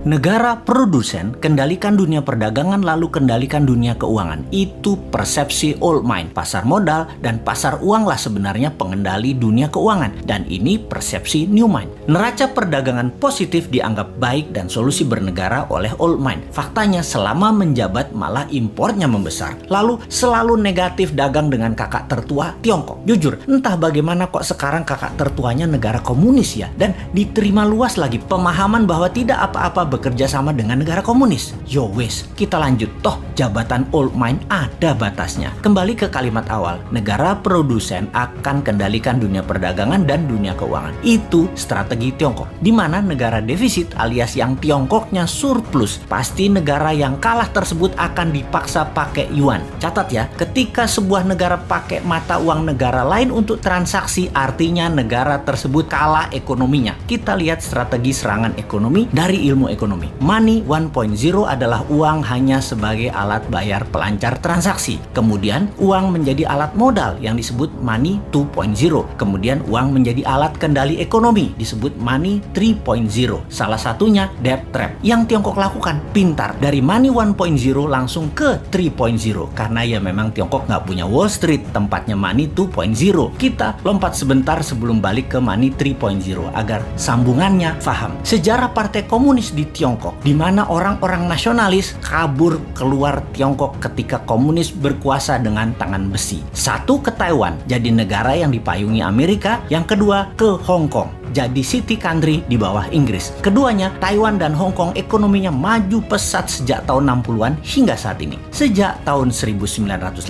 Negara produsen kendalikan dunia perdagangan lalu kendalikan dunia keuangan. Itu persepsi old mind. Pasar modal dan pasar uang lah sebenarnya pengendali dunia keuangan. Dan ini persepsi new mind. Neraca perdagangan positif dianggap baik dan solusi bernegara oleh old mind. Faktanya selama menjabat malah impornya membesar. Lalu selalu negatif dagang dengan kakak tertua Tiongkok. Jujur, entah bagaimana kok sekarang kakak tertuanya negara komunis ya. Dan diterima luas lagi pemahaman bahwa tidak apa-apa bekerja sama dengan negara komunis. Yo wes, kita lanjut. Toh jabatan old mind ada batasnya. Kembali ke kalimat awal, negara produsen akan kendalikan dunia perdagangan dan dunia keuangan. Itu strategi Tiongkok. Di mana negara defisit alias yang Tiongkoknya surplus, pasti negara yang kalah tersebut akan dipaksa pakai yuan. Catat ya, ketika sebuah negara pakai mata uang negara lain untuk transaksi, artinya negara tersebut kalah ekonominya. Kita lihat strategi serangan ekonomi dari ilmu ekonomi. Money 1.0 adalah uang hanya sebagai alat bayar pelancar transaksi. Kemudian uang menjadi alat modal yang disebut money 2.0. Kemudian uang menjadi alat kendali ekonomi disebut money 3.0. Salah satunya debt trap. Yang Tiongkok lakukan pintar. Dari money 1.0 langsung ke 3.0. Karena ya memang Tiongkok nggak punya Wall Street, tempatnya money 2.0. Kita lompat sebentar sebelum balik ke money 3.0 agar sambungannya paham. Sejarah Partai Komunis di Tiongkok, di mana orang-orang nasionalis kabur keluar Tiongkok ketika komunis berkuasa dengan tangan besi. Satu ke Taiwan, jadi negara yang dipayungi Amerika. Yang kedua ke Hong Kong, jadi city country di bawah Inggris. Keduanya, Taiwan dan Hong Kong ekonominya maju pesat sejak tahun 60-an hingga saat ini. Sejak tahun 1989,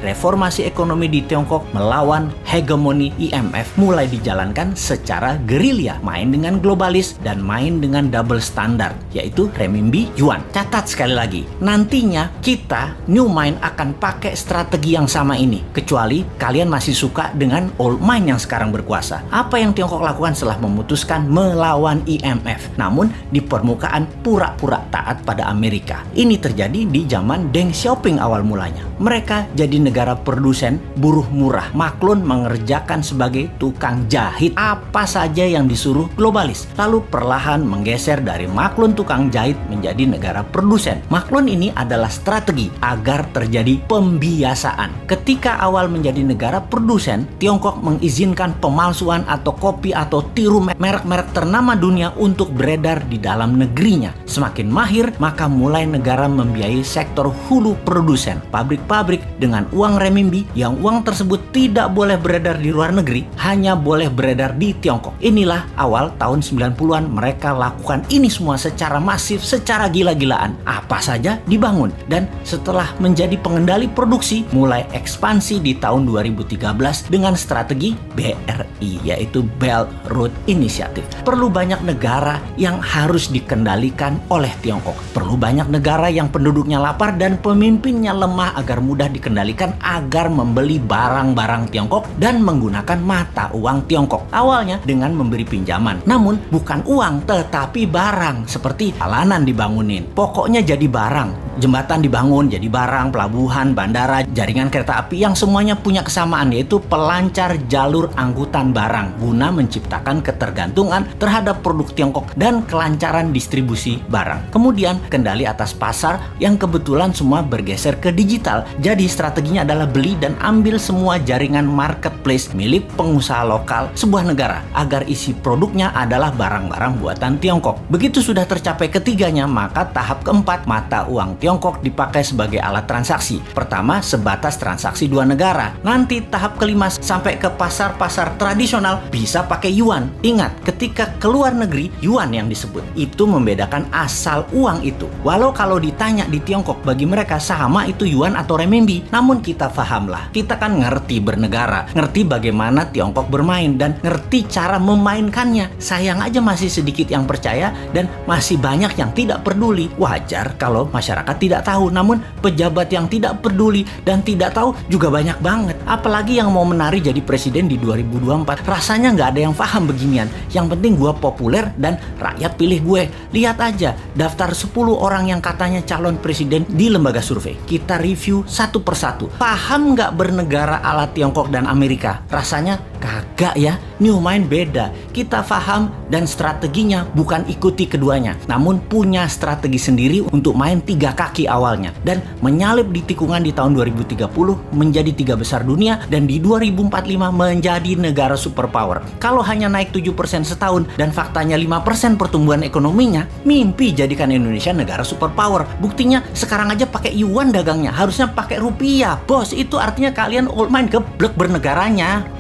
reformasi ekonomi di Tiongkok melawan hegemoni IMF mulai dijalankan secara gerilya, main dengan globalis dan main dengan double standard, yaitu renminbi yuan. Catat sekali lagi, nantinya kita new mind akan pakai strategi yang sama ini, kecuali kalian masih suka dengan old mind yang sekarang berkuasa. Apa yang Tiongkok lakukan setelah memutuskan melawan IMF, namun di permukaan pura-pura taat pada Amerika. Ini terjadi di zaman Deng Xiaoping awal mulanya. Mereka jadi negara produsen buruh murah. Maklun mengerjakan sebagai tukang jahit apa saja yang disuruh globalis. Lalu perlahan menggeser dari maklun tukang jahit menjadi negara produsen. Maklun ini adalah strategi agar terjadi pembiasaan. Ketika awal menjadi negara produsen, Tiongkok mengizinkan pemalsuan atau kopi atau tiru merek-merek ternama dunia untuk beredar di dalam negerinya. Semakin mahir, maka mulai negara membiayai sektor hulu produsen, pabrik-pabrik dengan uang renminbi yang uang tersebut tidak boleh beredar di luar negeri, hanya boleh beredar di Tiongkok. Inilah awal tahun 90-an mereka lakukan ini semua secara masif, secara gila-gilaan. Apa saja dibangun, dan setelah menjadi pengendali produksi, mulai ekspansi di tahun 2013 dengan strategi BRI, yaitu Belt Road Initiative. Perlu banyak negara yang harus dikendalikan oleh Tiongkok. Perlu banyak negara yang penduduknya lapar dan pemimpinnya lemah agar mudah dikendalikan agar membeli barang-barang Tiongkok dan menggunakan mata uang Tiongkok. Awalnya dengan memberi pinjaman, namun bukan uang tetapi barang, seperti jalanan dibangunin. Pokoknya jadi barang. Jembatan dibangun jadi barang, pelabuhan, bandara, jaringan kereta api yang semuanya punya kesamaan, yaitu pelancar jalur angkutan barang guna menciptakan ketergantungan terhadap produk Tiongkok dan kelancaran distribusi barang. Kemudian kendali atas pasar yang kebetulan semua bergeser ke digital. Jadi strateginya adalah beli dan ambil semua jaringan marketplace milik pengusaha lokal sebuah negara agar isi produknya adalah barang-barang buatan Tiongkok. Begitu sudah tercapai ketiganya, maka tahap keempat, mata uang Tiongkok dipakai sebagai alat transaksi. Pertama, sebatas transaksi dua negara. Nanti tahap kelima sampai ke pasar-pasar tradisional bisa pakai yuan. Ingat, ketika keluar negeri, yuan yang disebut. Itu membedakan asal uang itu. Walau kalau ditanya di Tiongkok, bagi mereka sama itu yuan atau renminbi. Namun kita pahamlah, kita kan ngerti bernegara, ngerti bagaimana Tiongkok bermain, dan ngerti cara memainkannya. Sayang aja masih sedikit yang percaya dan masih banyak yang tidak peduli. Wajar kalau masyarakat tidak tahu, namun pejabat yang tidak peduli dan tidak tahu juga banyak banget. Apalagi yang mau menari jadi presiden di 2024. Rasanya nggak ada yang paham beginian. Yang penting gue populer dan rakyat pilih gue. Lihat aja daftar 10 orang yang katanya calon presiden di lembaga survei. Kita review satu persatu. Paham nggak bernegara ala Tiongkok dan Amerika? Rasanya Kagak ya, New Mind beda. Kita paham dan strateginya bukan ikuti keduanya, namun punya strategi sendiri untuk main 3 kaki awalnya dan menyalip di tikungan di tahun 2030 menjadi 3 besar dunia dan di 2045 menjadi negara superpower. Kalau hanya naik 7% setahun dan faktanya 5% pertumbuhan ekonominya, mimpi jadikan Indonesia negara superpower. Buktinya sekarang aja pakai yuan dagangnya, harusnya pakai rupiah. Bos, itu artinya kalian old mind geblek bernegaranya.